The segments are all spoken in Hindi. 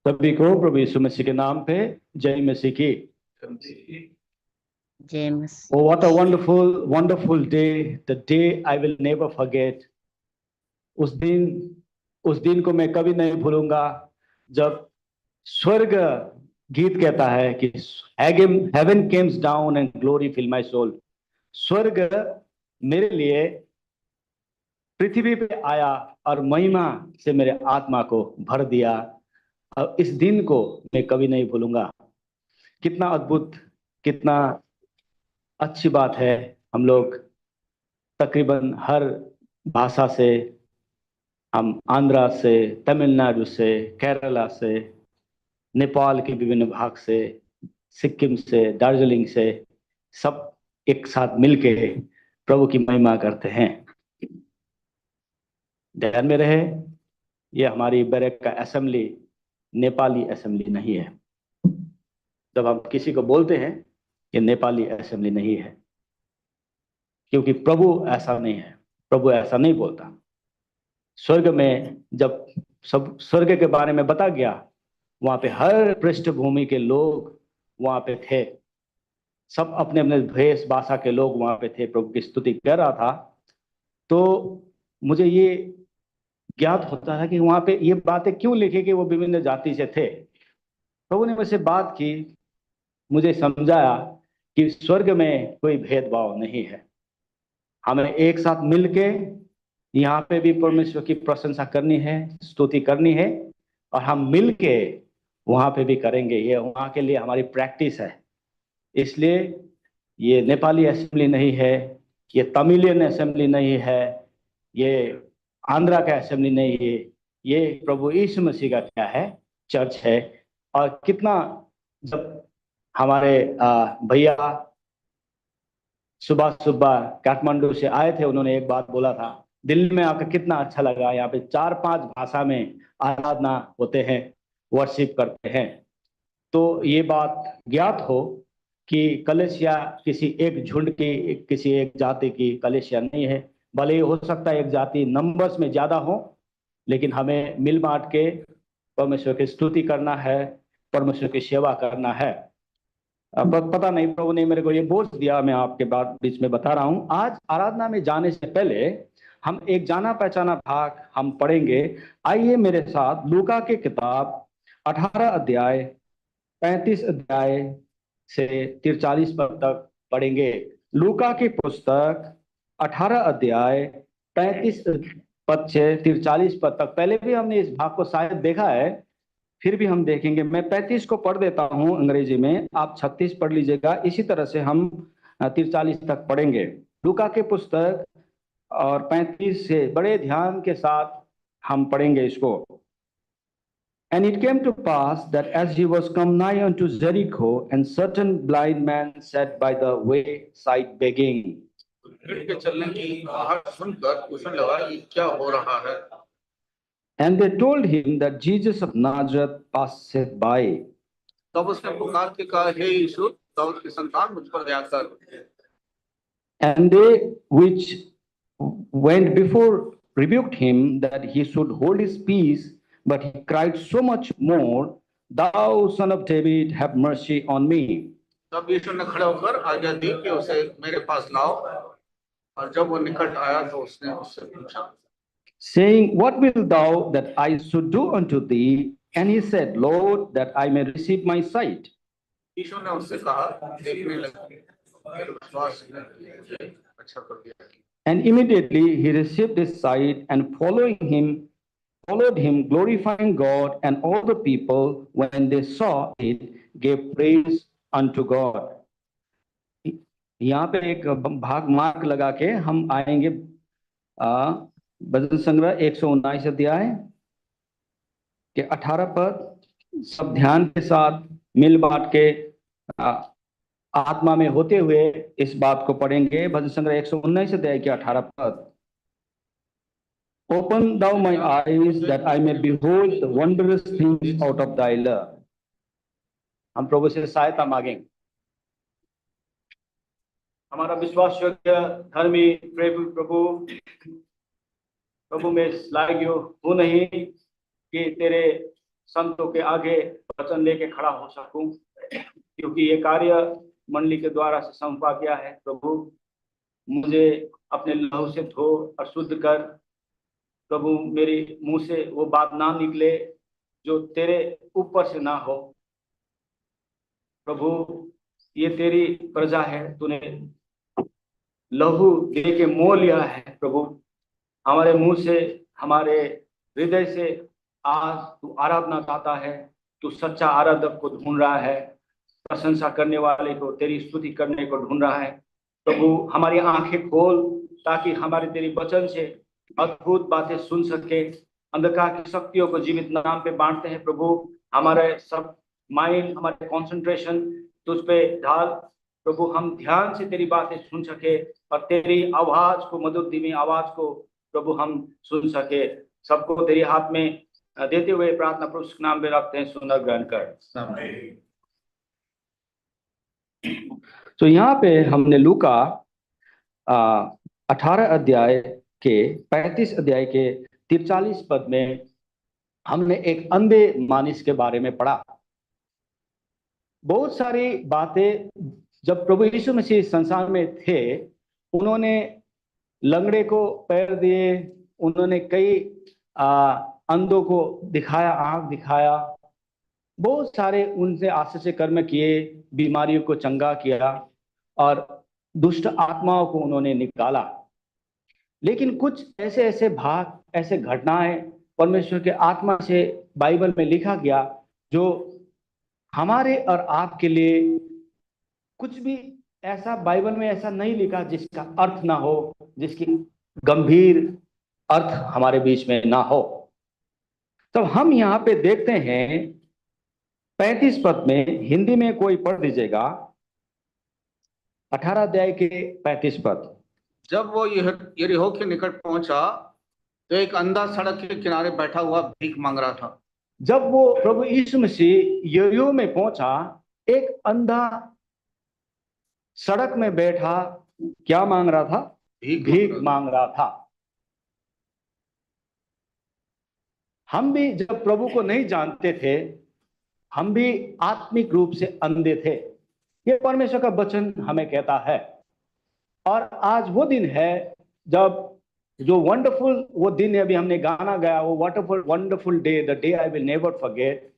सभी को प्रभु यीशु मसीह के नाम पे जय मसीह की। James. Oh, what a wonderful, wonderful day, the day I will never forget. उस दिन उस दिन को मैं कभी नहीं भूलूंगा जब स्वर्ग गीत कहता है कि heaven came down and glory fill my soul. स्वर्ग मेरे लिए पृथ्वी पे आया और महिमा से मेरे आत्मा को भर दिया। और इस दिन को मैं कभी नहीं भूलूंगा। कितना अद्भुत, कितना अच्छी बात है। हम लोग तकरीबन हर भाषा से, हम आंध्रा से, तमिलनाडु से, केरला से, नेपाल के विभिन्न भाग से, सिक्किम से, दार्जिलिंग से, सब एक साथ मिलके प्रभु की महिमा करते हैं। ध्यान में रहे, ये हमारी बैरक का असेंबली नेपाली असेंबली नहीं है। जब हम किसी को बोलते हैं ये नेपाली असेंबली नहीं है, क्योंकि प्रभु ऐसा नहीं है। प्रभु ऐसा नहीं बोलता। स्वर्ग में जब सब स्वर्ग के बारे में बता गया, वहां पे हर पृष्ठभूमि के लोग वहां पे थे। सब अपने अपने भेष भाषा के लोग वहां पे थे। प्रभु की स्तुति कर रहा था। तो मुझे ये ज्ञात होता था कि वहां पे ये बातें क्यों लिखी कि वो विभिन्न जाति से थे। प्रभु ने मुझसे बात की, मुझे समझाया कि स्वर्ग में कोई भेदभाव नहीं है। हमें एक साथ मिलके यहाँ पे भी परमेश्वर की प्रशंसा करनी है, स्तुति करनी है, और हम मिलके वहां पे भी करेंगे। ये वहां के लिए हमारी प्रैक्टिस है। इसलिए ये नेपाली असेंबली नहीं है, ये तमिलियन असेंबली नहीं है, ये आंध्रा का असेंबली नहीं है। ये प्रभु यीशु मसीह का क्या है, चर्च है। और कितना, जब हमारे भैया सुबह सुबह काठमांडू से आए थे, उन्होंने एक बात बोला था, दिल्ली में आकर कितना अच्छा लगा। यहाँ पे 4-5 भाषा में आराधना होते हैं, वर्शिप करते हैं। तो ये बात ज्ञात हो कि कलेसिया किसी एक झुंड की, किसी एक जाति की कलेसिया नहीं है। भले ही हो सकता है एक जाति नंबर्स में ज्यादा हो, लेकिन हमें मिल बांट के परमेश्वर की स्तुति करना है, परमेश्वर की सेवा करना है। अब पता नहीं प्रभु ने मेरे को ये बोझ दिया, मैं आपके बात बीच में बता रहा हूँ। आज आराधना में जाने से पहले हम एक जाना पहचाना भाग हम पढ़ेंगे। आइए मेरे साथ लूका की किताब 18 अध्याय 35 अध्याय से 43 पद तक पढ़ेंगे। लूका की पुस्तक 18 अध्याय 35 पद से 43 पद तक। पहले भी हमने इस भाग को शायद देखा है, फिर भी हम देखेंगे। मैं 35 को पढ़ देता हूं अंग्रेजी में, आप 36 पढ़ लीजिएगा। इसी तरह से हम 43 तक पढ़ेंगे लूका के पुस्तक, और 35 से बड़े ध्यान के साथ हम पढ़ेंगे इसको। And it came to pass that as he was come nigh unto Jericho, and certain blind men sat by the wayside begging. भीड़ के चलने की आहट सुनकर पूछने लगा ये क्या हो रहा है। And they told him that Jesus of Nazareth passeth by. तब उसने पुकार के कहा, हे यीशु, दाऊद की संतान, मुझ पर दया कर। And they which went before rebuked him that he should hold his peace, but he cried so much more, Thou son of David, have mercy on me. तब यीशु ने खड़े होकर आज्ञा दी कि उसे मेरे पास लाओ, और जब वो निकट आया तो उसने उससे पूछा, saying, What wilt thou that I should do unto thee? And he said, Lord, that I may receive my sight. यीशु ने उससे कहा, देखने लगे, तेरे विश्वास ने तुझे अच्छा कर दिया। And immediately he received his sight, and followed him, glorifying God. And all the people, when they saw it, gave praise unto God. यहाँ पे एक भाग मार्क लगा के हम आएंगे। भजन संग्रह 119 अध्याय के 18 पद। सब ध्यान के साथ मिल बांट के आत्मा में होते हुए इस बात को पढ़ेंगे। भजन संग्रह 119 अध्याय के 18 पद। Open thou my eyes that I may behold the wondrous things out of thy love. हम प्रभु से सहायता मांगेंगे। हमारा विश्वास योग्य धर्मी प्रभु में लायक हूँ नहीं कि तेरे संतों के आगे वचन लेके खड़ा हो सकूं, क्योंकि ये कार्य मंडली के द्वारा से सौंपा गया है। प्रभु मुझे अपने लहू से धो और शुद्ध कर। प्रभु मेरे मुंह से वो बात ना निकले जो तेरे ऊपर से ना हो। प्रभु ये तेरी प्रजा है, तूने लहू दे के मोल लिया है। प्रभु हमारे मुंह से, हमारे हृदय से आज तू आराधना गाता है। तू सच्चा आराधक को ढूंढ रहा है, प्रशंसा करने वाले को, तेरी स्तुति करने को ढूंढ रहा है। प्रभु हमारी आंखें खोल ताकि हमारे तेरी वचन से अद्भुत बातें सुन सके। अंधकार की शक्तियों को जीवित नाम पे बांटते हैं प्रभु। हमारे सब माइंड, हमारे कंसंट्रेशन तुझ पे डाल प्रभु। हम ध्यान से तेरी बातें सुन सके और तेरी आवाज को, मधुर धीमी आवाज को प्रभु हम सुन सके। सबको तेरे हाथ में देते हुए प्रार्थना प्रभु के नाम में रखते हैं, सुंदर ग्रहण कर। तो यहाँ पे हमने लूका 18 अध्याय के 35 अध्याय के 43 पद में हमने एक अंधे मानिस के बारे में पढ़ा। बहुत सारी बातें जब प्रभु यीशु मसीह संसार में थे, उन्होंने लंगड़े को पैर दिए, उन्होंने कई अंधों को दिखाया, आंख दिखाया, बहुत सारे उनसे आश्चर्य कर्म किए, बीमारियों को चंगा किया और दुष्ट आत्माओं को उन्होंने निकाला। लेकिन कुछ ऐसे ऐसे भाग, ऐसे घटनाएं परमेश्वर के आत्मा से बाइबल में लिखा गया जो हमारे और आपके लिए कुछ भी ऐसा बाइबल में ऐसा नहीं लिखा जिसका अर्थ ना हो, जिसकी गंभीर अर्थ हमारे बीच में ना हो। तो हम यहाँ पे देखते हैं 35 पद में, हिंदी में कोई पढ़ दीजिएगा, 18 अध्याय के 35 पद। जब वो यरीहो के निकट पहुंचा तो एक अंधा सड़क के किनारे बैठा हुआ भीख मांग रहा था। जब वो प्रभु यीशु मसीह यरीहो में पहुंचा, एक अंधा सड़क में बैठा क्या मांग रहा था? भीख मांग रहा था। हम भी जब प्रभु को नहीं जानते थे, हम भी आत्मिक रूप से अंधे थे। ये परमेश्वर का वचन हमें कहता है। और आज वो दिन है जब जो वंडरफुल वो दिन है, अभी हमने गाना गाया, वो wonderful wonderful day, the day I will never forget.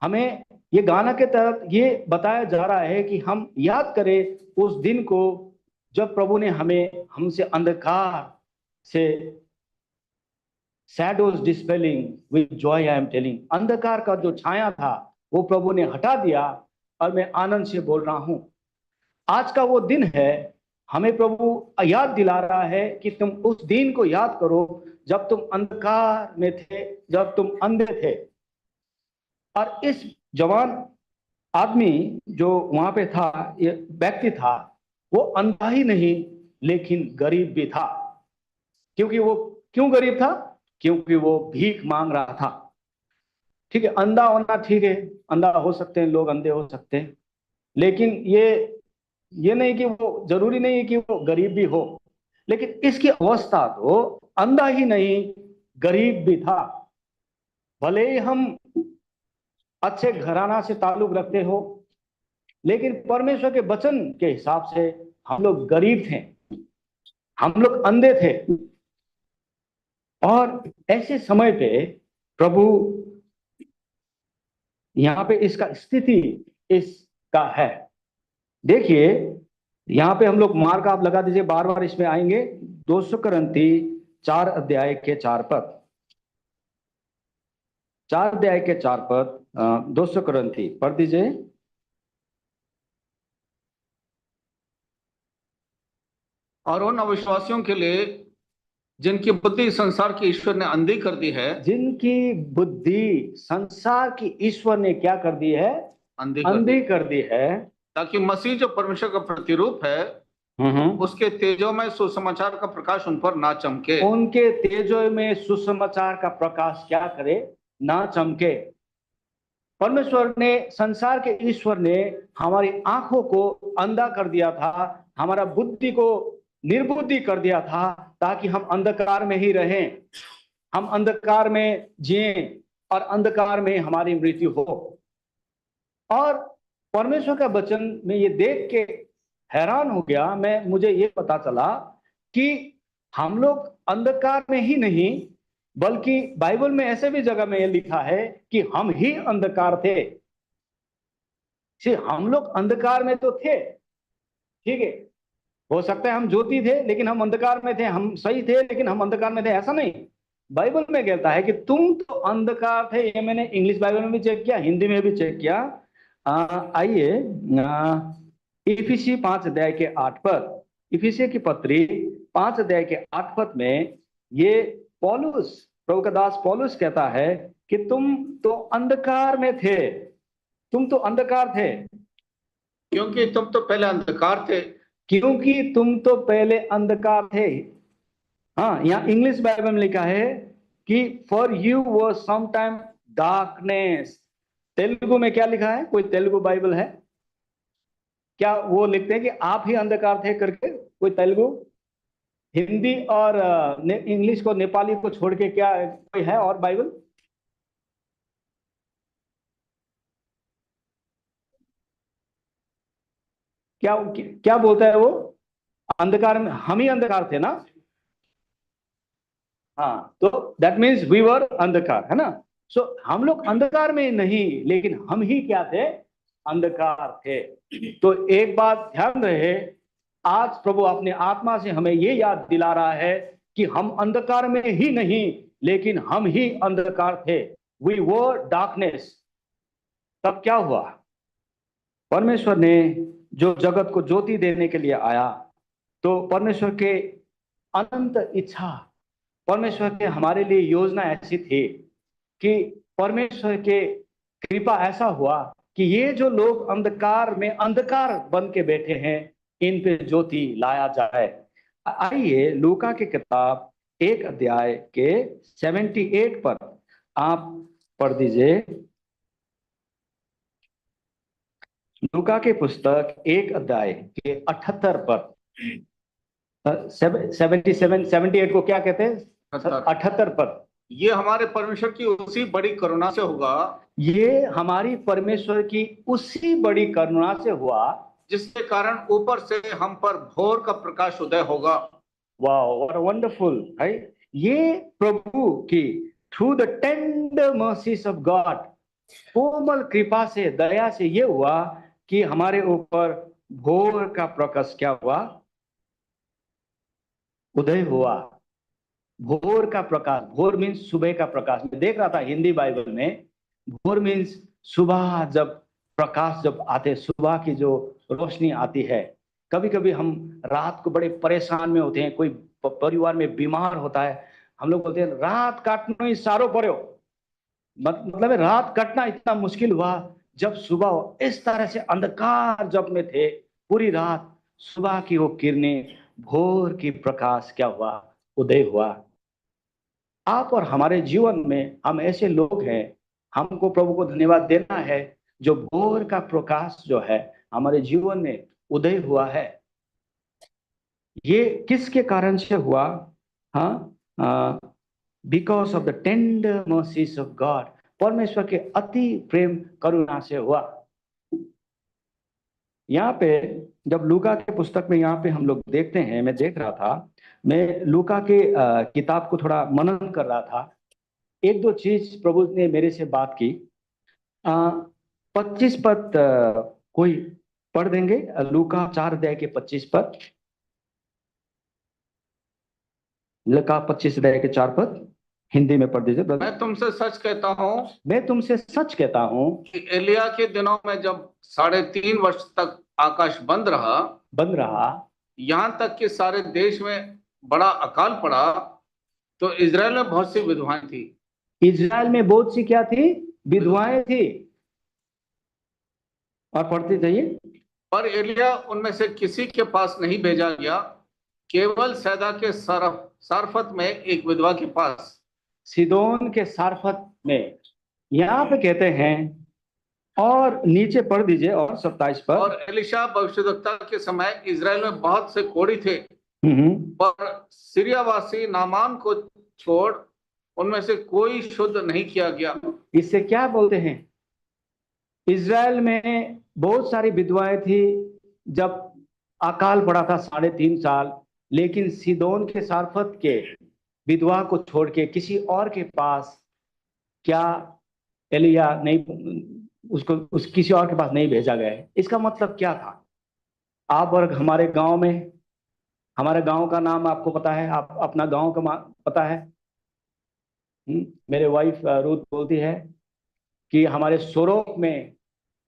हमें ये गाना के तहत ये बताया जा रहा है कि हम याद करें उस दिन को जब प्रभु ने हमें, हमसे अंधकार से, shadows dispelling with joy I am telling, अंधकार का जो छाया था वो प्रभु ने हटा दिया और मैं आनंद से बोल रहा हूं। आज का वो दिन है, हमें प्रभु याद दिला रहा है कि तुम उस दिन को याद करो जब तुम अंधकार में थे, जब तुम अंधे थे। और इस जवान आदमी जो वहां पे था, ये व्यक्ति था, वो अंधा ही नहीं लेकिन गरीब भी था। क्योंकि वो क्यों गरीब था? क्योंकि वो भीख मांग रहा था। ठीक है, अंधा होना ठीक है, अंधा हो सकते हैं लोग, अंधे हो सकते हैं, लेकिन ये नहीं कि वो, जरूरी नहीं है कि वो गरीब भी हो। लेकिन इसकी अवस्था तो अंधा ही नहीं, गरीब भी था। भले ही हम अच्छे घराना से ताल्लुक रखते हो, लेकिन परमेश्वर के वचन के हिसाब से हम लोग गरीब थे, हम लोग अंधे थे। और ऐसे समय पे प्रभु यहाँ पे इसका स्थिति इसका है। देखिए यहाँ पे हम लोग मार्क आप लगा दीजिए, बार बार इसमें आएंगे। 2 कुरिन्थी 4 अध्याय के 4 पद, 4 अध्याय के 4 पद, 2 कुरिन्थी पढ़ दीजिए। और उन अविश्वासियों के लिए जिनकी बुद्धि संसार की ईश्वर ने अंधी कर दी है, जिनकी बुद्धि संसार की ईश्वर ने क्या कर दी है? अंधी कर दी है, ताकि मसीह जो परमेश्वर का प्रतिरूप है, उसके तेजो में सुसमाचार का प्रकाश उन पर ना चमके। उनके तेजो में सुसमाचार का प्रकाश क्या करे? ना चमके। परमेश्वर ने, संसार के ईश्वर ने हमारी आंखों को अंधा कर दिया था, हमारा बुद्धि को निर्बुद्धि कर दिया था, ताकि हम अंधकार में ही रहें, हम अंधकार में जिएं और अंधकार में हमारी मृत्यु हो। और परमेश्वर का वचन में ये देख के हैरान हो गया मैं, मुझे ये पता चला कि हम लोग अंधकार में ही नहीं, बल्कि बाइबल में ऐसे भी जगह में ये लिखा है कि हम ही अंधकार थे। हम लोग अंधकार में तो थे, ठीक है, हो सकता है हम ज्योति थे लेकिन हम अंधकार में थे, हम सही थे लेकिन हम अंधकार में थे, ऐसा नहीं। बाइबल में कहता है कि तुम तो अंधकार थे। ये मैंने इंग्लिश बाइबल में भी चेक किया, हिंदी में भी चेक किया। आइए इफिसी 5 अध्याय के 8 पर, इफिसी की पत्री 5 अध्याय के 8 पद में ये पौलुस, प्रभु का दास पौलुस कहता है कि तुम तो अंधकार में थे, तुम तो अंधकार थे क्योंकि तुम तो पहले अंधकार थे। क्योंकि तुम तो पहले अंधकार थे। हाँ, यहाँ इंग्लिश बाइबल में लिखा है कि for you was some time darkness. Telugu में क्या लिखा है? कोई तेलुगु बाइबल है क्या? वो लिखते हैं कि आप ही अंधकार थे करके, कोई तेलुगु? हिंदी और इंग्लिश को, नेपाली को छोड़ के क्या कोई है और बाइबल? क्या क्या बोलता है वो? अंधकार में, हम ही अंधकार थे ना? हाँ, तो दैट मीन्स वी वर अंधकार, है ना? सो हम लोग अंधकार में नहीं, लेकिन हम ही क्या थे? अंधकार थे। तो एक बात ध्यान रहे, आज प्रभु अपने आत्मा से हमें ये याद दिला रहा है कि हम अंधकार में ही नहीं, लेकिन हम ही अंधकार थे। We were darkness. तब क्या हुआ? परमेश्वर ने जो जगत को ज्योति देने के लिए आया, तो परमेश्वर के अनंत इच्छा, परमेश्वर के हमारे लिए योजना ऐसी थी कि परमेश्वर के कृपा ऐसा हुआ कि ये जो लोग अंधकार में अंधकार बन के बैठे हैं, इन पे ज्योति लाया जाए। आइए लूका की किताब 1 अध्याय के 78 पर आप पढ़ दीजिए। लूका की पुस्तक 1 अध्याय के 78 पर, 78 को क्या कहते हैं? 78 पर। ये हमारे परमेश्वर की उसी बड़ी करुणा से होगा, ये हमारी परमेश्वर की उसी बड़ी करुणा से हुआ जिसके कारण ऊपर से हम पर भोर का प्रकाश उदय होगा। वाह, व्हाट वंडरफुल है। ये प्रभु की through the tender mercies of God, कोमल कृपा से, दया से ये हुआ कि हमारे ऊपर भोर का प्रकाश क्या हुआ? उदय हुआ। भोर का प्रकाश, भोर मीन्स सुबह का प्रकाश। मैं देख रहा था हिंदी बाइबल में, भोर मीन्स सुबह, जब प्रकाश जब आते, सुबह की जो रोशनी आती है। कभी कभी हम रात को बड़े परेशान में होते हैं, कोई परिवार में बीमार होता है, हम लोग बोलते हैं रात काटना ही सारो पड़ो। मतलब रात कटना इतना मुश्किल हुआ जब सुबह इस तरह से अंधकार जब में थे पूरी रात, सुबह की वो किरणें, भोर की प्रकाश क्या हुआ? उदय हुआ। आप और हमारे जीवन में हम ऐसे लोग हैं, हमको प्रभु को धन्यवाद देना है जो भोर का प्रकाश जो है हमारे जीवन में उदय हुआ है। ये किसके कारण से हुआ? हाँ, because of the tender mercies of God, परमेश्वर के अति प्रेम करुणा से हुआ। यहाँ पे जब लूका के पुस्तक में यहाँ पे हम लोग देखते हैं, मैं देख रहा था, मैं लूका के किताब को थोड़ा मनन कर रहा था। एक दो चीज प्रभु ने मेरे से बात की। 25 पद कोई पढ़ देंगे? लूका 4 अध्याय के 25 पद, लूका 25 अध्याय के 4 पद हिंदी में पढ़ दीजिए। मैं तुमसे सच कहता हूँ, मैं तुमसे सच कहता हूँ कि एलिया के दिनों में जब 3.5 वर्ष तक आकाश बंद रहा, यहाँ तक कि सारे देश में बड़ा अकाल पड़ा, तो इजराइल में बहुत सी विधवाएं थी। इजराइल में बहुत सी क्या थी? विधवाएं थी। और पढ़ते जाइए। पर एलिया उनमें से किसी के पास नहीं भेजा गया, केवल सैदा के सारफत में एक विधवा के पास। सिदोन के सारफत में, यहाँ पे कहते हैं, और नीचे पढ़ दीजिए और 27 पर। और एलिशा भविष्यद्वक्ता के समय इजराइल में बहुत से कोढ़ी थे, पर सीरियावासी नामान को छोड़ उनमें से कोई शुद्ध नहीं किया गया। इससे क्या बोलते हैं? इज़राइल में बहुत सारी विधवाएं थी जब अकाल पड़ा था 3.5 साल, लेकिन सीदोन के सारफत के विधवा को छोड़ के किसी और के पास क्या एलिया नहीं, उसको उस किसी और के पास नहीं भेजा गया? इसका मतलब क्या था? आप और हमारे गांव में, हमारे गांव का नाम आपको पता है, आप अपना गांव का पता है? मेरे वाइफ रूथ बोलती है कि हमारे सोरोक में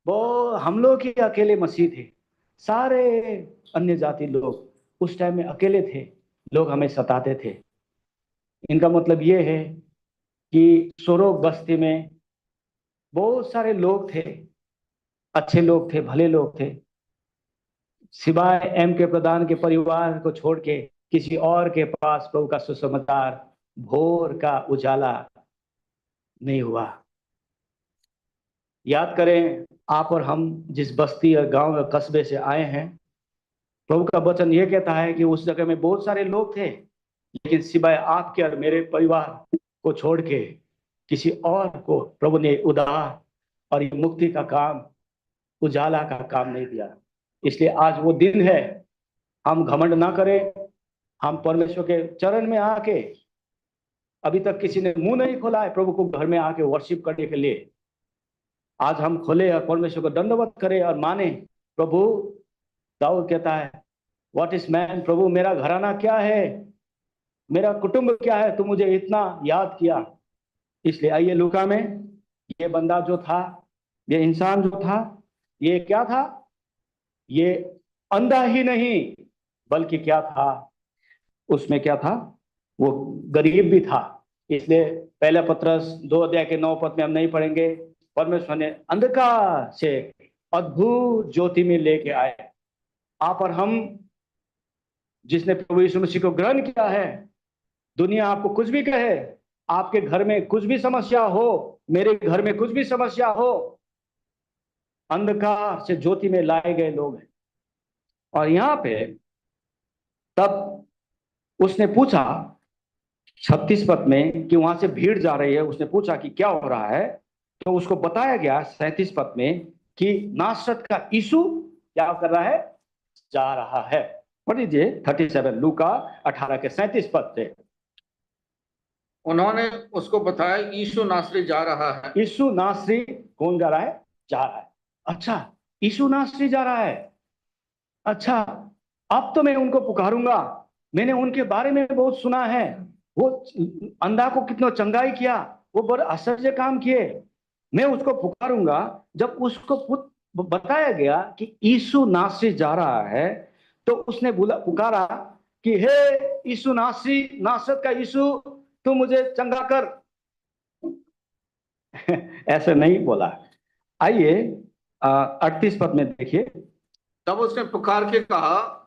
वो हम लोग ही अकेले मसीह थे, सारे अन्य जाति लोग उस टाइम में अकेले थे, लोग हमें सताते थे। इनका मतलब ये है कि सोरोक बस्ती में बहुत सारे लोग थे, अच्छे लोग थे, भले लोग थे, सिवाय एम के प्रधान के परिवार को छोड़ के किसी और के पास प्रभु का सुसमाचार, भोर का उजाला नहीं हुआ। याद करें, आप और हम जिस बस्ती और गांव और कस्बे से आए हैं, प्रभु का वचन ये कहता है कि उस जगह में बहुत सारे लोग थे, लेकिन सिवाय आपके और मेरे परिवार को छोड़ के किसी और को प्रभु ने उद्धार और ये मुक्ति का काम, उजाला का काम नहीं दिया। इसलिए आज वो दिन है, हम घमंड ना करें, हम परमेश्वर के चरण में आके, अभी तक किसी ने मुंह नहीं खोला है प्रभु को घर में आके वर्शिप करने के लिए, आज हम खोले और परमेश्वर को दंडवत करें और माने। प्रभु, दाऊद कहता है, व्हाट इज मैन, प्रभु मेरा घराना क्या है, मेरा कुटुंब क्या है, तू मुझे इतना याद किया। इसलिए आइए लूका में, ये बंदा जो था, ये इंसान जो था, ये क्या था? ये अंधा ही नहीं, बल्कि क्या था? उसमें क्या था? वो गरीब भी था। इसलिए पहला पत्रस 2 अध्याय के 9 पद में हम नहीं पढ़ेंगे, परमेश्वर ने अंधकार से अद्भुत ज्योति में लेके आए। आप और हम जिसने प्रभु यीशु मसीह को ग्रहण किया है, दुनिया आपको कुछ भी कहे, आपके घर में कुछ भी समस्या हो, मेरे घर में कुछ भी समस्या हो, अंधकार से ज्योति में लाए गए लोग हैं। और यहां पे तब उसने पूछा 36 पद में कि वहां से भीड़ जा रही है, उसने पूछा कि क्या हो रहा है, तो उसको बताया गया 37 पद में कि नासरत का यीशु क्या कर रहा है? जा रहा है। पढ़ लीजिए 37 लूका 18 के 37 पद से। उन्होंने उसको बताया यीशु नासरी जा रहा है। यीशु नासरी कौन जा रहा है? जा रहा है। अच्छा, यीशु नासरी जा रहा है, अच्छा, अब तो मैं उनको पुकारूंगा, मैंने उनके बारे में बहुत सुना है, वो अंधा को कितना चंगाई किया, वो बड़े आश्चर्य काम किए, मैं उसको पुकारूंगा। जब उसको बताया गया कि यीशु नासरी जा रहा है, तो उसने पुकारा कि हे यीशु नासरी, नासरत का यीशु, तू मुझे चंगा कर। ऐसे नहीं बोला। आइए 38 पद में देखिए। तब उसने पुकार के कहा,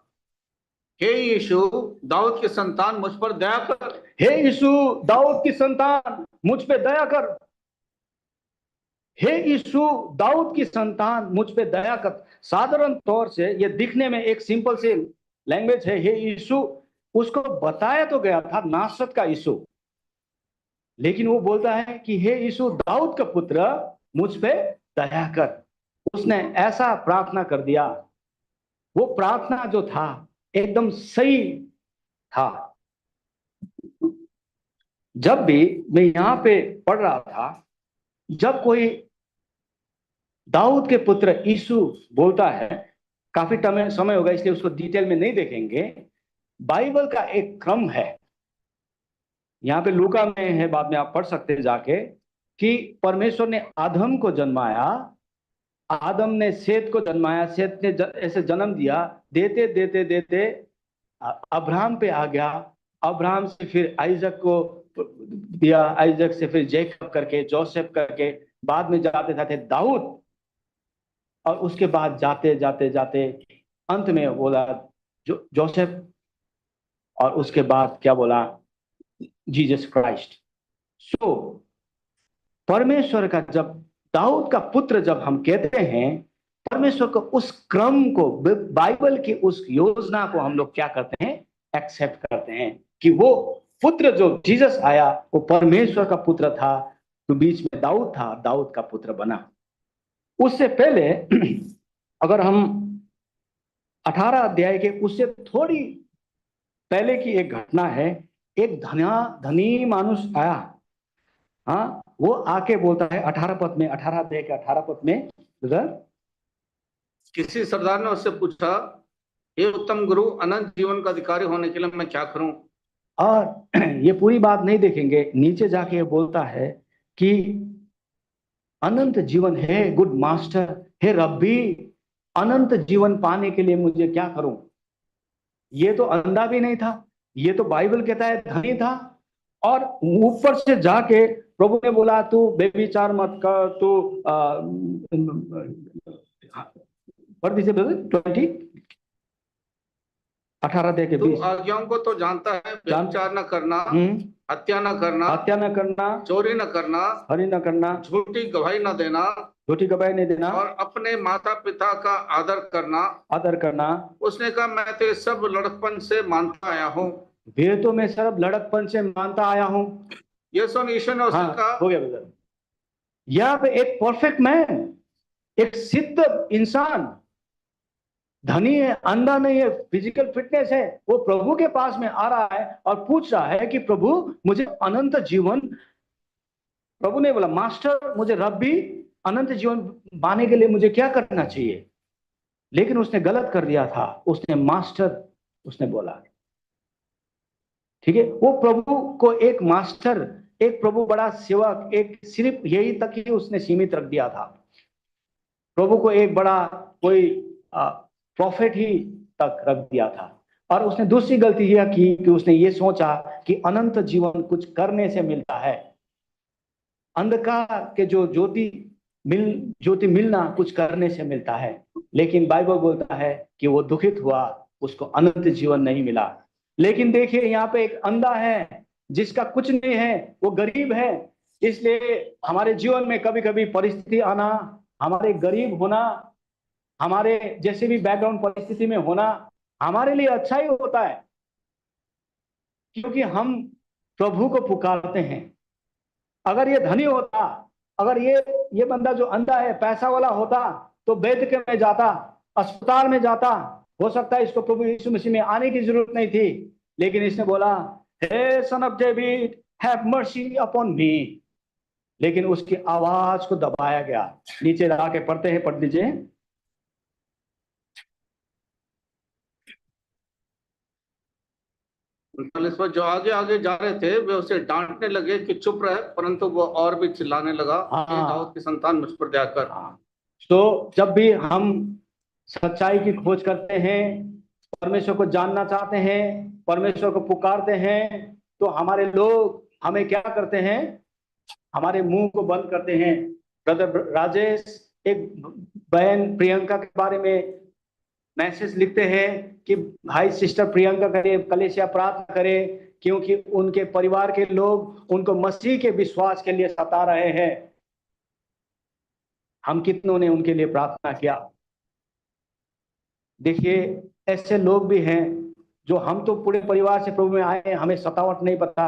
हे यीशु दाऊद की संतान मुझ पर दया कर। हे यीशु दाऊद की संतान मुझ पे दया कर। हे यीशु दाऊद की संतान मुझ पे दया कर। साधारण तौर से ये दिखने में एक सिंपल सी लैंग्वेज है, हे यीशु। उसको बताया तो गया था नासरत का यीशु, लेकिन वो बोलता है कि हे यीशु दाऊद का पुत्र मुझ पे दया कर। उसने ऐसा प्रार्थना कर दिया, वो प्रार्थना जो था एकदम सही था। जब भी मैं यहां पे पढ़ रहा था, जब कोई दाऊद के पुत्र यीशु बोलता है, काफी समय होगा इसलिए उसको डिटेल में नहीं देखेंगे, बाइबल का एक क्रम है, यहाँ पे लूका में है, बाद में आप पढ़ सकते हैं जाके, कि परमेश्वर ने आदम को जन्माया, आदम ने सेत को जन्माया, सेत ने ऐसे जन्म दिया, देते देते देते अब्राहम पे आ गया, अब्राहम से फिर आइजक को दिया, आइजक से फिर जैकब करके, जोसेफ करके, बाद में जाते जाते दाऊद, और उसके बाद जाते जाते जाते अंत में बोला जोसेफ, और उसके बाद क्या बोला? Jesus Christ. सो परमेश्वर का जब दाऊद का पुत्र जब हम कहते हैं, परमेश्वर को उस क्रम को, बाइबल की उस योजना को हम लोग क्या करते हैं? एक्सेप्ट करते हैं कि वो पुत्र जो जीसस आया वो परमेश्वर का पुत्र था, तो बीच में दाऊद था, दाऊद का पुत्र बना। उससे पहले अगर हम 18 अध्याय के उससे थोड़ी पहले की एक घटना है। एक धनी मानुष आया, हाँ, वो आके बोलता है 18 पद में, 18 अध्याय के 18 पद में, उधर किसी सरदार ने उससे पूछा, हे उत्तम गुरु, अनंत जीवन का अधिकारी होने के लिए मैं क्या करूं? और ये पूरी बात नहीं देखेंगे, नीचे जाके बोलता है कि अनंत जीवन है गुड मास्टर, हे रब्बी, अनंत जीवन पाने के लिए मुझे क्या करूं? ये तो अंधा भी नहीं था, ये तो बाइबल कहता है धनी था, और ऊपर से जाके प्रभु ने बोला तू बेविचार मत कर, तू पढ़ दीजिए ब्रदर 20 18 दे के 20। आज्ञाओं को तो जानता है, व्यभिचार न करना, हत्या न करना, चोरी न करना, हरी न करना, झूठी गवाही न देना, झूठी गवाही नहीं देना, और अपने माता पिता का आदर करना। उसने कहा, मैं तो सब लड़कपन से मानता आया हूँ। वे तो मैं सब लड़कपन से मानता आया हूँ। ये सुन यीशु ने उसने कहा, हो गया ब्रदर। यहाँ पे एक परफेक्ट मैन, एक सिद्ध इंसान, धनी है, अंधा नहीं है, फिजिकल फिटनेस है, वो प्रभु के पास में आ रहा है और पूछ रहा है कि प्रभु मुझे अनंत जीवन, प्रभु ने बोला मास्टर मुझे रब्बी अनंत जीवन पाने के लिए मुझे क्या करना चाहिए? लेकिन उसने गलत कर दिया था, उसने मास्टर उसने बोला, ठीक है। वो प्रभु को एक मास्टर, एक प्रभु बड़ा सेवक, एक सिर्फ यही तक ही उसने सीमित रख दिया था। प्रभु को एक बड़ा कोई प्रॉफिट ही तक रख दिया था। और उसने दूसरी गलती यह की कि उसने ये सोचा कि अनंत जीवन कुछ करने से मिलता है। अंधकार के जो ज्योति मिलना कुछ करने से मिलता है, लेकिन बाइबल बोलता है कि वो दुखित हुआ, उसको अनंत जीवन नहीं मिला। लेकिन देखिए यहाँ पे एक अंधा है जिसका कुछ नहीं है, वो गरीब है। इसलिए हमारे जीवन में कभी कभी परिस्थिति आना, हमारे गरीब होना, हमारे जैसे भी बैकग्राउंड परिस्थिति में होना हमारे लिए अच्छा ही होता है, क्योंकि हम प्रभु को पुकारते हैं। अगर ये धनी होता, अगर ये बंदा जो अंधा है पैसा वाला होता, तो वैद्य के में जाता, अस्पताल में जाता, हो सकता है इसको प्रभु यीशु मसीह में आने की जरूरत नहीं थी। लेकिन इसने बोला, हे son of David have mercy upon me. लेकिन उसकी आवाज को दबाया गया। नीचे जाके पढ़ते हैं, पढ़ लीजिए। पर जो आगे आगे जा रहे थे वे उसे डांटने लगे कि चुप रहे, परंतु वो और भी चिल्लाने लगा, हे दाऊद की संतान मुझ पर दया कर। तो जब भी हम सच्चाई की खोज करते हैं, परमेश्वर को जानना चाहते हैं, परमेश्वर को पुकारते हैं, तो हमारे लोग हमें क्या करते हैं? हमारे मुंह को बंद करते हैं। ब्रदर राजेश एक बहन प्रियंका के बारे में मैसेज लिखते हैं कि भाई सिस्टर प्रियंका करे, कलेसिया प्रार्थना करे, क्योंकि उनके परिवार के लोग उनको मसीह के विश्वास के लिए सता रहे हैं। हम कितनों ने उनके लिए प्रार्थना किया? देखिए ऐसे लोग भी हैं जो, हम तो पूरे परिवार से प्रभु में आए, हमें सतावट नहीं पता।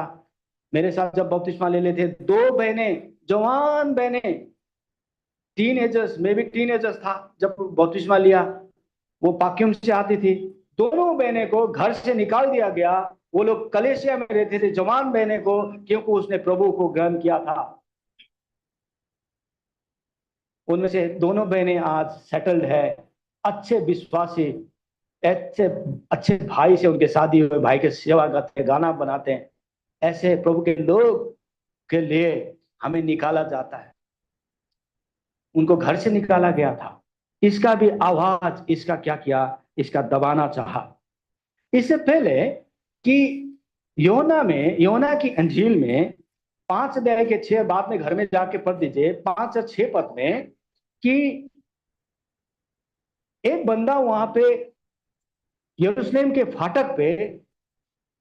मेरे साथ जब बपतिस्मा ले लेते, 2 बहनें, जवान बहनें, टीनेजर्स, मैं भी टीनेजर्स था जब बपतिस्मा लिया, वो पाक्युम से आती थी। दोनों बहनें को घर से निकाल दिया गया। वो लोग कलेसिया में रहते थे, जवान बहनें को, क्योंकि उसने प्रभु को ग्रहण किया था। उनमें से दोनों बहनें आज सेटल्ड है, अच्छे विश्वासी, अच्छे अच्छे भाई से उनके शादी हुए, भाई के सेवा करते हैं, गाना बनाते हैं। ऐसे प्रभु के लोग के लिए हमें निकाला जाता है। उनको घर से निकाला गया था। इसका भी आवाज, इसका क्या किया? इसका दबाना चाहा। इससे पहले कि योना की अंजील में 5 अध्याय के 6, बाद में घर में जाके पढ़ दीजिए, 5 और 6 पद में, कि एक बंदा वहां पे यरूशलेम के फाटक पे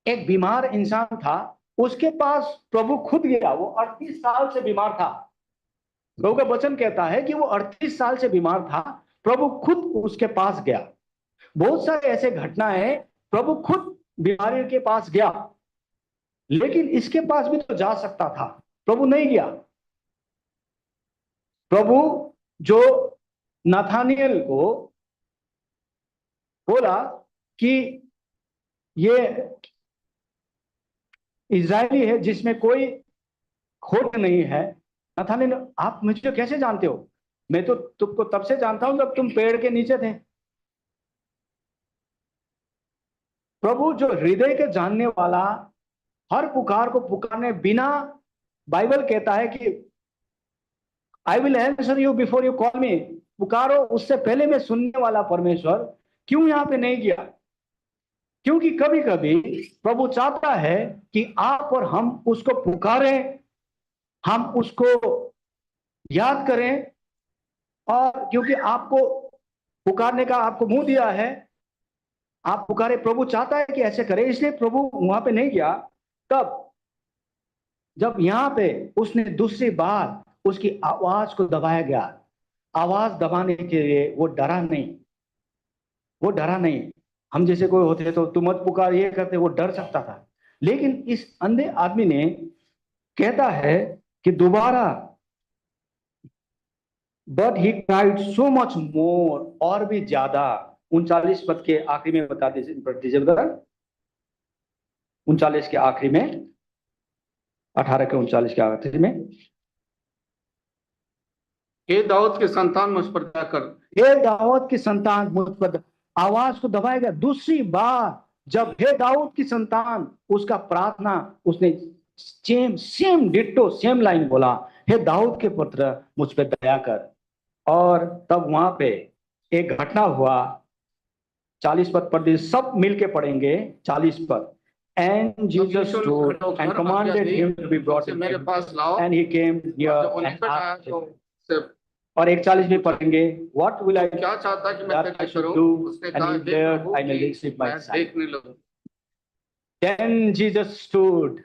एक बीमार इंसान था, उसके पास प्रभु खुद गया। वो 38 साल से बीमार था। प्रभु का वचन कहता है कि वो 38 साल से बीमार था, प्रभु खुद उसके पास गया। बहुत सारे ऐसे घटनाएं, प्रभु खुद बीमारी के पास गया। लेकिन इसके पास भी तो जा सकता था, प्रभु नहीं गया। प्रभु जो नाथानिएल को बोला कि ये इजरायली है जिसमें कोई खोट नहीं है, नाथानिएल, आप मुझे कैसे जानते हो? मैं तो तुमको तब से जानता हूं जब तुम पेड़ के नीचे थे। प्रभु जो हृदय के जानने वाला, हर पुकार को पुकारने बिना, बाइबल कहता है कि I will answer you before you call me, पुकारो उससे पहले मैं सुनने वाला परमेश्वर क्यों यहां पे नहीं गया? क्योंकि कभी कभी प्रभु चाहता है कि आप और हम उसको पुकारें, हम उसको याद करें, और क्योंकि आपको पुकारने का आपको मुंह दिया है, आप पुकारे। प्रभु चाहता है कि ऐसे करे, इसलिए प्रभु वहां पे नहीं गया। तब जब यहां पे उसने दूसरी बार उसकी आवाज को दबाया गया, आवाज दबाने के लिए वो डरा नहीं, वो डरा नहीं। हम जैसे कोई होते तो तू मत पुकार, ये करते, वो डर सकता था। लेकिन इस अंधे आदमी ने कहता है कि दोबारा, but he cried so much more, और भी ज्यादा। 39 पद के आखिरी में बता दीजिए ब्रदर, 39 के आखिरी में, 18 के 39 के आखिरी में, हे दाऊद के संतान मुझ पर दया कर, हे दाऊद की संतान मुझ पर, आवाज को दबाएगा दूसरी बार। जब हे दाऊद की संतान, उसका प्रार्थना उसने सेम डिट्टो सेम लाइन बोला, हे दाऊद के पुत्र मुझ पर दया कर। और तब वहां पे एक घटना हुआ। 40 पद पर सब मिलके पढ़ेंगे, 40 पद। And Jesus stood and commanded him to be brought to मेरे पास लाओ, and he came near and asked him. और 41 भी पढ़ेंगे, What will I क्या चाहता कि मैं that I should do? And he declared, I may receive my sight. देखने लगूं। Then Jesus stood.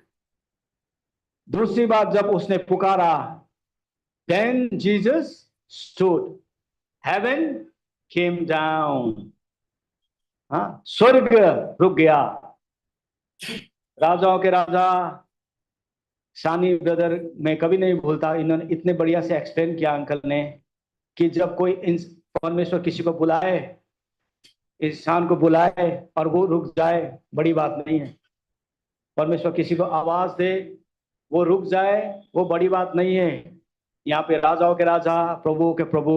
दूसरी बार जब उसने पुकारा, Then Jesus stood. Heaven came down. हाँ, स्वर्ग रुक गया। राजाओं के राजा शानी ब्रदर, मैं कभी नहीं भूलता, इन्होंने इतने बढ़िया से एक्सप्लेन किया अंकल ने, कि जब कोई परमेश्वर किसी को बुलाए, इंसान को बुलाए और वो रुक जाए, बड़ी बात नहीं है। परमेश्वर किसी को आवाज दे, वो रुक जाए, वो बड़ी बात नहीं है। यहाँ पे राजाओं के राजा, प्रभुओं के प्रभु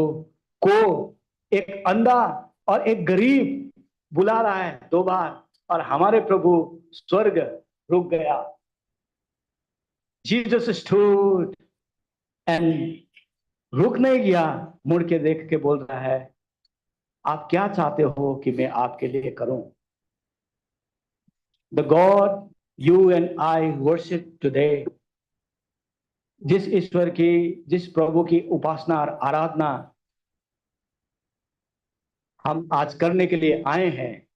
को एक अंधा और एक गरीब बुला रहा है 2 बार, और हमारे प्रभु स्वर्ग रुक गया। जीसस स्टूड एंड रुक नहीं गया, मुड़ के देख के बोल रहा है, आप क्या चाहते हो कि मैं आपके लिए करूं? The God you and I worship today, जिस ईश्वर की, जिस प्रभु की उपासना और आराधना हम आज करने के लिए आए हैं,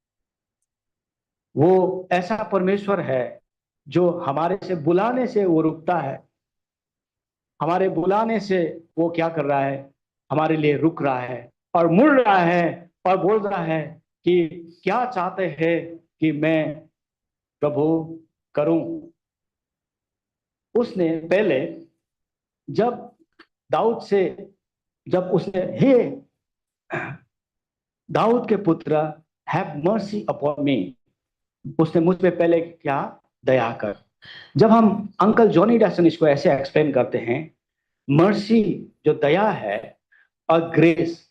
वो ऐसा परमेश्वर है जो हमारे से बुलाने से वो रुकता है। हमारे बुलाने से वो क्या कर रहा है? हमारे लिए रुक रहा है और मुड़ रहा है और बोल रहा है कि क्या चाहते हैं कि मैं प्रभु करूं। उसने पहले जब दाऊद से, जब उसने, हे दाऊद के पुत्र हैव मर्सी अपॉन मी, उसने मुझ पे पहले क्या? दया कर। जब हम अंकल जॉनी डैसन इसको ऐसे एक्सप्लेन करते हैं, मर्सी जो दया है और ग्रेस,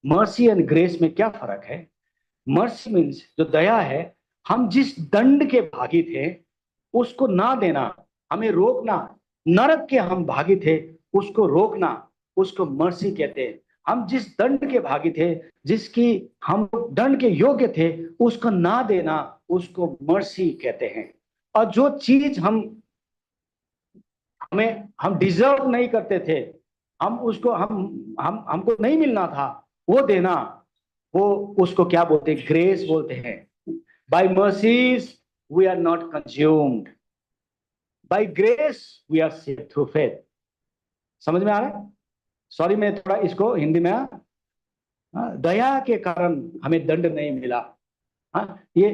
मर्सी एंड ग्रेस में क्या फर्क है? मर्सी मीन्स जो दया है, हम जिस दंड के भागी थे उसको ना देना, हमें रोकना, नरक के हम भागी थे उसको रोकना, उसको मर्सी कहते हैं। हम जिस दंड के भागी थे, जिसकी हम दंड के योग्य थे, उसको ना देना, उसको मर्सी कहते हैं। और जो चीज हम डिजर्व नहीं करते थे, हम उसको हमको नहीं मिलना था, वो देना, वो उसको क्या बोलते हैं? ग्रेस बोलते हैं। By mercies we are not consumed, by grace we are saved through faith. समझ में आ रहा है? सॉरी, मैं थोड़ा इसको हिंदी में, दया के कारण हमें दंड नहीं मिला। हाँ, ये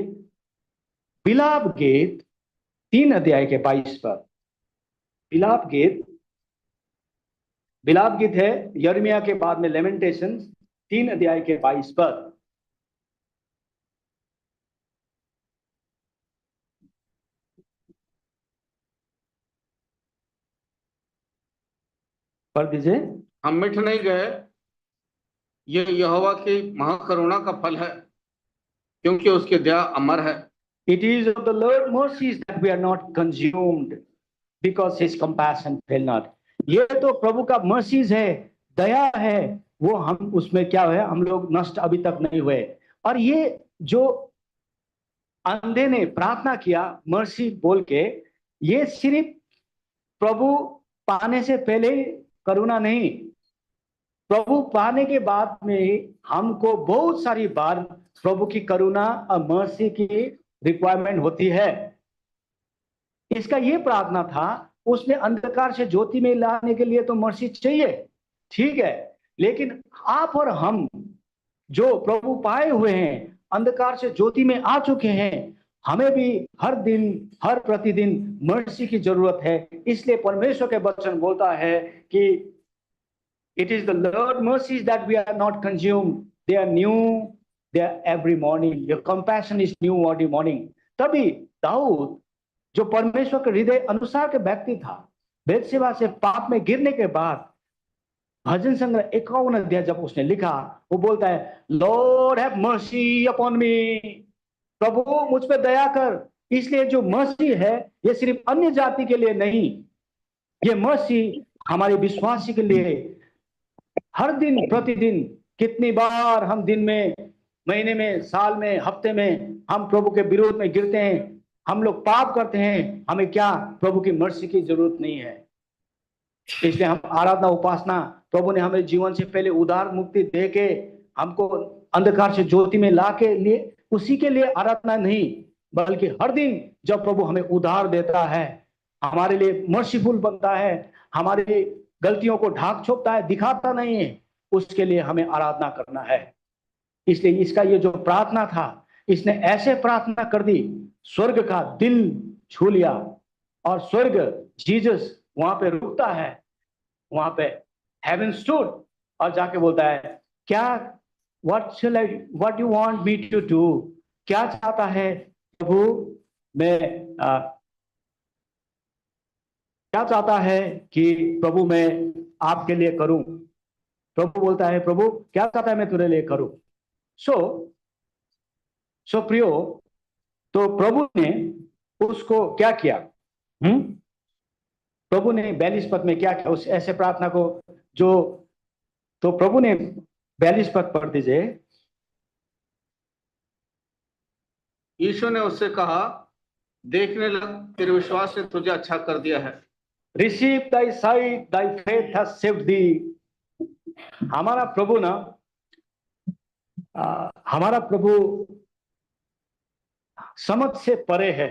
बिलाव गीत 3 अध्याय के 22 पर। विलाप गीत है यिर्मयाह के बाद में लेमेंटेशन 3 अध्याय के 22 पर। पढ़ दीजिए। हम मिट नहीं गए, ये यहोवा की महाकरुणा का फल है, क्योंकि उसकी दया अमर है। It is of the Lord mercies that we are not consumed, because his compassion fail not. ये तो प्रभु का मर्सीज है, दया है, वो हम उसमें क्या है, हम लोग नष्ट अभी तक नहीं हुए। और ये जो अंधे ने प्रार्थना किया मर्सी बोल के, ये सिर्फ प्रभु पाने से पहले करुणा नहीं, प्रभु पाने के बाद में हमको बहुत सारी बार प्रभु की करुणा और मर्सी की रिक्वायरमेंट होती है। इसका ये प्रार्थना था, उसने अंधकार से ज्योति में लाने के लिए तो मर्सी चाहिए, ठीक है, लेकिन आप और हम जो प्रभु पाए हुए हैं, अंधकार से ज्योति में आ चुके हैं, हमें भी हर दिन हर प्रतिदिन मर्सी की जरूरत है। इसलिए परमेश्वर के वचन बोलता है कि it is the Lord mercies that we are not consumed, they are new, they are every morning, your compassion is new every morning. तभी दाऊद जो परमेश्वर के हृदय अनुसार के व्यक्ति था, बेतशेबा से पाप में गिरने के बाद भजन संग्रह 51 अध्याय जब उसने लिखा, वो बोलता है Lord have mercy upon me, प्रभु मुझ पे दया कर। इसलिए जो मर्सी है ये सिर्फ अन्य जाति के लिए नहीं, ये मर्सी हमारे विश्वासी के लिए। हर दिन प्रतिदिन कितनी बार हम दिन में, महीने में, साल में, हफ्ते में हम प्रभु के विरोध में गिरते हैं, हम लोग पाप करते हैं, हमें क्या प्रभु की मर्सी की जरूरत नहीं है। इसलिए हम आराधना उपासना, प्रभु ने हमें जीवन से पहले उदार मुक्ति दे के हमको अंधकार से ज्योति में ला के लिए, उसी के लिए आराधना नहीं, बल्कि हर दिन जब प्रभु हमें उधार देता है, हमारे लिए मर्सीफुल बनता है, हमारी गलतियों को ढाक छोपता है, दिखाता नहीं है, उसके लिए हमें आराधना करना है। इसलिए इसका ये जो प्रार्थना था, इसने ऐसे प्रार्थना कर दी, स्वर्ग का दिल छू लिया, और स्वर्ग जीसस वहां पे रुकता है, वहां पे हेवन स्टूड, और जाके बोलता है क्या, what you want me to do, क्या चाहता है प्रभु, मैं क्या चाहता है कि प्रभु मैं आपके लिए करूं। प्रभु बोलता है प्रभु क्या चाहता है मैं तेरे लिए करूं। सो प्रियो, तो प्रभु ने उसको क्या किया, प्रभु ने 42 पद में क्या किया उस ऐसे प्रार्थना को, जो, तो प्रभु ने 42 पद पढ़ दीजिए। यीशु ने उससे कहा देखने लग, तेरे विश्वास ने तुझे अच्छा कर दिया है। Receive thy sight, thy faith has saved thee. हमारा प्रभु ना, हमारा प्रभु समझ से परे है।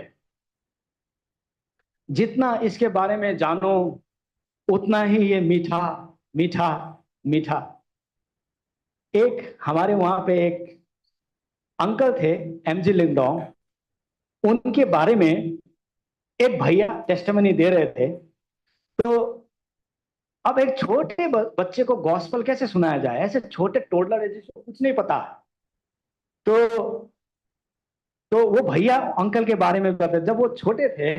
जितना इसके बारे में जानो उतना ही ये मीठा मीठा मीठा। एक हमारे वहां पे एक अंकल थे एमजी लिंगडोंग, उनके बारे में एक भैया टेस्टिमनी दे रहे थे। तो अब एक छोटे बच्चे को गॉस्पल कैसे सुनाया जाए, ऐसे छोटे टोडलर है जिसको कुछ नहीं पता। तो वो भैया अंकल के बारे में बताते, जब वो छोटे थे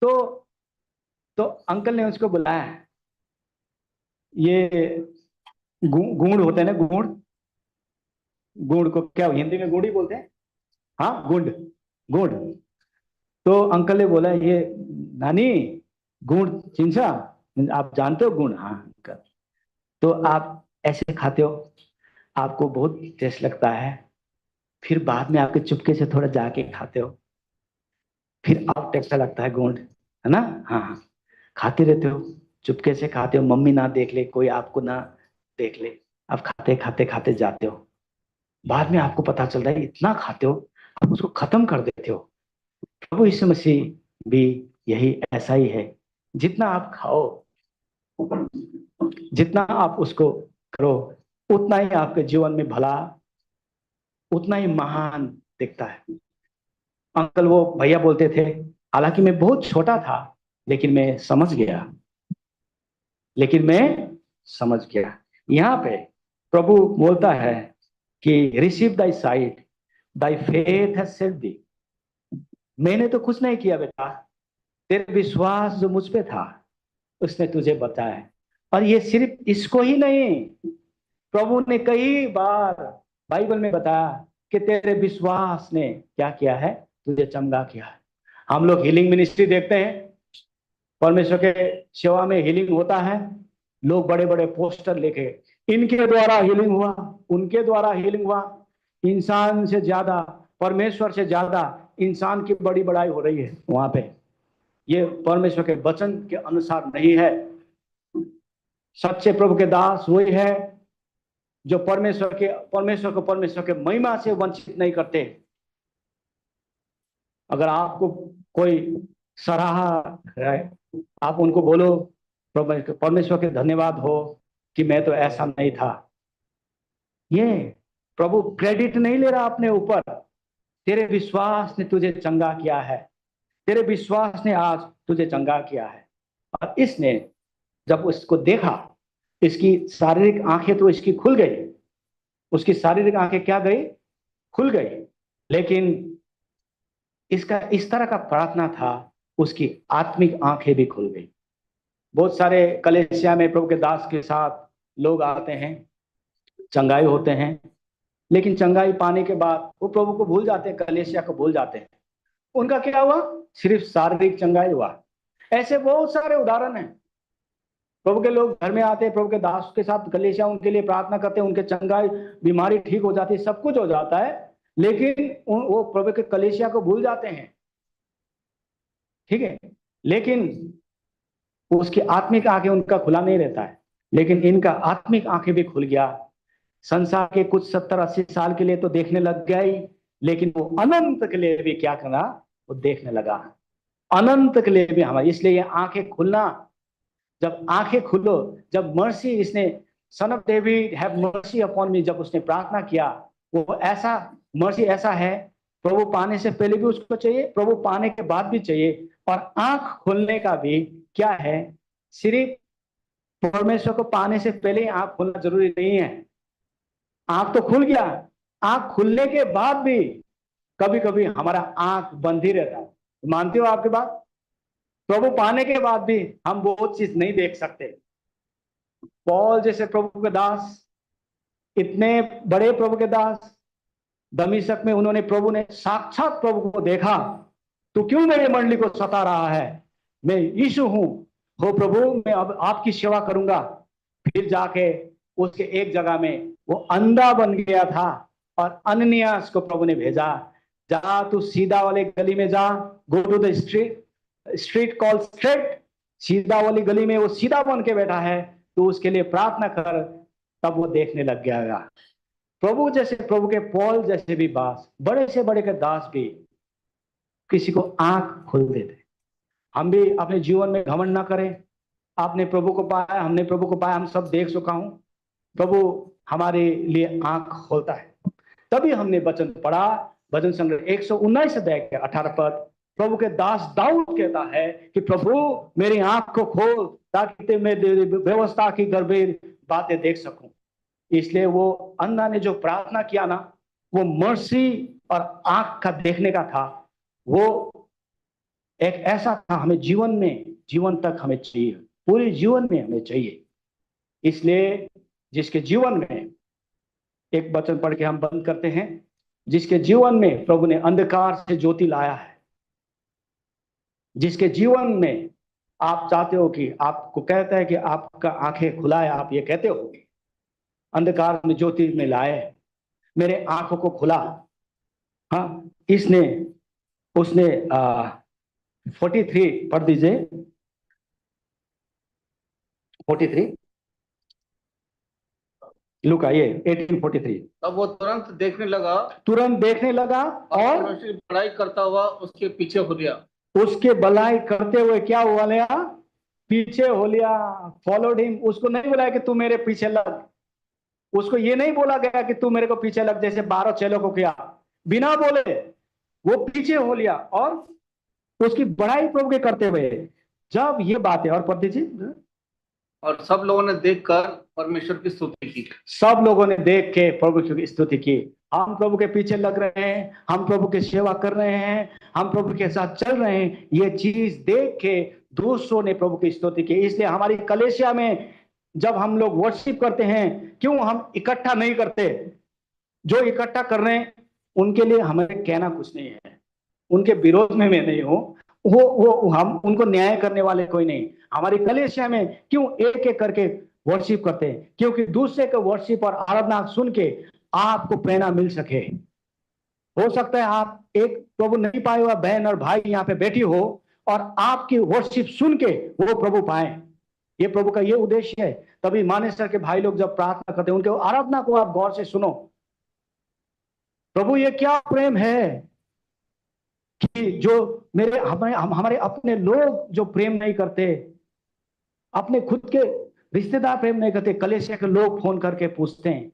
तो अंकल ने उसको बुलाया, ये गुड़ होते हैं ना, गुड़ को क्या हिंदी में गुड़ ही बोलते हैं, हाँ गुड़ गुड़। तो अंकल ने बोला ये नानी गुड़ चिंचा, आप जानते हो गुड़, हाँ अंकल, तो आप ऐसे खाते हो, आपको बहुत टेस्ट लगता है, फिर बाद में आपके चुपके से थोड़ा जाके खाते हो, फिर आप टेस्ट लगता है गुड़, है ना, हाँ खाते रहते हो, चुपके से खाते हो, मम्मी ना देख ले, कोई आपको ना देख ले, आप खाते खाते खाते जाते हो, बाद में आपको पता चल रहा है इतना खाते हो आप उसको खत्म कर देते हो। प्रभु यीशु मसीह भी यही ऐसा ही है, जितना आप खाओ, जितना आप उसको करो, उतना ही आपके जीवन में भला, उतना ही महान दिखता है। अंकल वो भैया बोलते थे हालांकि मैं बहुत छोटा था, लेकिन मैं समझ गया, यहाँ पे प्रभु बोलता है कि receive thy sight, thy faith has saved thee. मैंने तो कुछ नहीं किया बेटा, तेरे विश्वास जो मुझ पे था उसने तुझे बचाया। और ये सिर्फ इसको ही नहीं, प्रभु ने कई बार बाइबल में बताया कि तेरे विश्वास ने क्या किया है, तुझे चंगा किया है। हम लोग हीलिंग मिनिस्ट्री देखते हैं, परमेश्वर के सेवा में हीलिंग होता है, लोग बड़े बड़े पोस्टर लेके इनके द्वारा हीलिंग हुआ, उनके द्वारा हीलिंग हुआ। इंसान से ज्यादा, परमेश्वर से ज्यादा इंसान की बड़ी बड़ाई हो रही है वहां पे। ये परमेश्वर के वचन के अनुसार नहीं है। सच्चे प्रभु के दास वही है जो परमेश्वर के महिमा से वंचित नहीं करते। अगर आपको कोई सराहा है, आप उनको बोलो परमेश्वर के धन्यवाद हो कि मैं तो ऐसा नहीं था। ये प्रभु क्रेडिट नहीं ले रहा अपने ऊपर। तेरे विश्वास ने तुझे चंगा किया है, तेरे विश्वास ने आज तुझे चंगा किया है। और इसने जब उसको देखा, इसकी शारीरिक आंखें तो इसकी खुल गई, उसकी शारीरिक आंखें क्या गई, खुल गई। लेकिन इसका इस तरह का प्रार्थना था, उसकी आत्मिक आंखें भी खुल गई। बहुत सारे कलीसिया में प्रभु के दास के साथ लोग आते हैं, चंगाई होते हैं, लेकिन चंगाई पाने के बाद वो प्रभु को भूल जाते हैं, कलीसिया को भूल जाते हैं। उनका क्या हुआ, सिर्फ शारीरिक चंगाई हुआ। ऐसे बहुत सारे उदाहरण हैं। प्रभु के लोग घर में आते हैं, प्रभु के दास के साथ कलीसिया उनके लिए प्रार्थना करते हैं, उनके चंगाई, बीमारी ठीक हो जाती है, सब कुछ हो जाता है, लेकिन वो प्रभु के कलीसिया को भूल जाते हैं। ठीक है, लेकिन उसकी आत्मिक आंखें उनका खुला नहीं रहता है। लेकिन इनका आत्मिक आंखें भी खुल गया। संसार के कुछ 70-80 साल के लिए तो देखने लग गया ही, लेकिन वो अनंत के लिए भी क्या करना, वो देखने लगा। अनंत के लिए भी हमारे, इसलिए ये आंखें खुलना, जब आंखें खुलो, जब मर्सी, इसने सन of David have mercy upon मी, जब उसने प्रार्थना किया, वो ऐसा मर्सी ऐसा है, प्रभु पाने से पहले भी उसको चाहिए, प्रभु पाने के बाद भी चाहिए। और आंख खोलने का भी क्या है, सिर्फ परमेश्वर को पाने से पहले ही आंख खोलना जरूरी नहीं है। आंख तो खुल गया, आंख खुलने के बाद भी कभी कभी हमारा आंख बंद ही रहता है। मानते हो आपके बात? प्रभु पाने के बाद भी हम बहुत चीज नहीं देख सकते। पौल जैसे प्रभु के दास, इतने बड़े प्रभु के दास, दमिश्क में उन्होंने, प्रभु ने साक्षात प्रभु को देखा, तो क्यों मेरी मंडली को सता रहा है, मैं यीशु हूं, हो प्रभु मैं अब आपकी सेवा करूंगा। फिर जाके उसके एक जगह में वो अंधा बन गया था, और अननियास को प्रभु ने भेजा, जा तू सीधा वाले गली में जा, go to the street call straight, सीधा वाली गली में वो सीधा बन के बैठा है, तो उसके लिए प्रार्थना कर। तब वो देखने लग गया। प्रभु जैसे, प्रभु के पौल जैसे भी दास, बड़े से बड़े के दास भी किसी को आंख खोल देते। हम भी अपने जीवन में घमंड ना करें, आपने प्रभु को पाया, हमने प्रभु को पाया, हम सब देख चुका हूं, प्रभु हमारे लिए आंख खोलता है। तभी हमने वचन पढ़ा, भजन संग्रह 119 अध्याय के 18 पद, प्रभु के दास दाऊद कहता है कि प्रभु मेरी आंख को खोल, ताकि मैं व्यवस्था की गंभीर बातें देख सकूं। इसलिए वो अंधा ने जो प्रार्थना किया ना, वो मर्सी और आंख का देखने का था। वो एक ऐसा था, हमें जीवन में, जीवन तक हमें चाहिए, पूरे जीवन में हमें चाहिए। इसलिए जिसके जीवन में, एक वचन पढ़ के हम बंद करते हैं, जिसके जीवन में प्रभु ने अंधकार से ज्योति लाया है, जिसके जीवन में आप चाहते हो कि, आपको कहता है कि आपका आंखें खुलाए, आप ये कहते हो अंधकार में ज्योति में लाए, मेरे आंखों को खुला। हाँ, इसने, उसने 43 पढ़ दीजिए, 43 लुका, ये 1843। तब वो तुरंत देखने लगा, और बड़ाई करता हुआ उसके पीछे हो लिया। उसके भलाई करते हुए क्या हुआ लिया, पीछे हो लिया, फॉलोड हिम। उसको नहीं बोला कि तू मेरे पीछे लग, उसको ये नहीं बोला गया कि तू मेरे को पीछे लग, जैसे 12 चेलों को किया, बिना बोले वो पीछे हो लिया। और उसकी बड़ाई प्रभु के करते हुए। जब ये बातें, और पढ़ दीजिए। और सब लोगों ने देखकर परमेश्वर की स्तुति की। सब लोगों ने देख के प्रभु की स्तुति की। हम प्रभु के पीछे लग रहे हैं, हम प्रभु की सेवा कर रहे हैं, हम प्रभु के साथ चल रहे हैं, ये चीज देख के दूसरों ने प्रभु की स्तुति की। इसलिए हमारी कलीसिया में जब हम लोग वर्शिप करते हैं, क्यों हम इकट्ठा नहीं करते? जो इकट्ठा कर रहे हैं उनके लिए हमें कहना कुछ नहीं है, उनके विरोध में मैं नहीं हूं, वो हम उनको न्याय करने वाले कोई नहीं। हमारी कलीसिया में क्यों एक एक करके वर्शिप करते हैं? क्योंकि दूसरे के वर्शिप और आराधना सुन के आपको प्रेरणा मिल सके। हो सकता है आप एक प्रभु नहीं पाए हुआ बहन और भाई यहाँ पे बैठी हो और आपकी वर्शिप सुन के वो प्रभु पाए। ये प्रभु का ये उद्देश्य है। तभी मानेसर के भाई लोग जब प्रार्थना करते हैं, उनके आराधना को आप गौर से सुनो। प्रभु ये क्या प्रेम है कि जो मेरे हमारे अपने लोग जो प्रेम नहीं करते, अपने खुद के रिश्तेदार प्रेम नहीं करते, कलीसिया के लोग फोन करके पूछते हैं।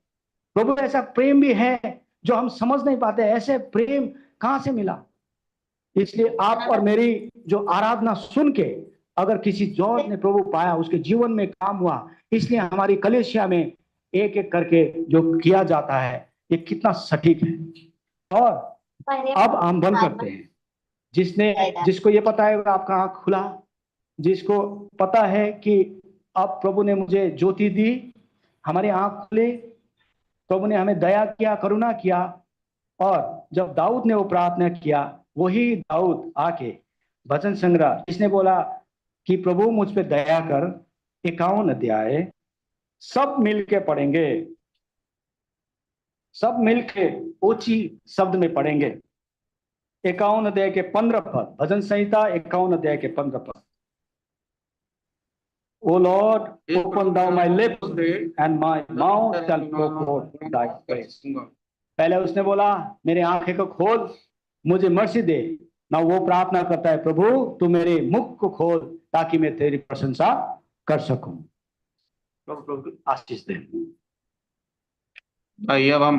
प्रभु ऐसा प्रेम भी है जो हम समझ नहीं पाते, ऐसे प्रेम कहां से मिला? इसलिए आप और मेरी जो आराधना सुन के अगर किसी जॉर्ज ने प्रभु पाया, उसके जीवन में काम हुआ, इसलिए हमारी कलीसिया में एक एक करके जो किया जाता है ये कितना सटीक है। और अब हम बंद करते हैं। जिसको ये पता है आपका आंख खुला, जिसको पता है कि अब प्रभु ने मुझे ज्योति दी, हमारी आंख खुली, प्रभु ने हमें दया किया, करुणा किया। और जब दाऊद ने वो प्रार्थना किया, वही दाऊद आके भजन संग्रह जिसने बोला कि प्रभु मुझ पे दया कर, 51 अध्याय सब मिलके पढ़ेंगे, सब मिलके ऊंची शब्द में पढ़ेंगे। 51 अध्याय के 15 पद, भजन संहिता 51 अध्याय के 15 पद। O Lord, open thou my lips and my mouth shall proclaim thy praise. पहले उसने बोला मेरे आंखें को खोल, मुझे मर्सी दे। ना वो प्रार्थना करता है, प्रभु तू मेरे मुख को खोल ताकि मैं तेरी प्रशंसा कर सकूं। प्रभु आशीष दे। अब हम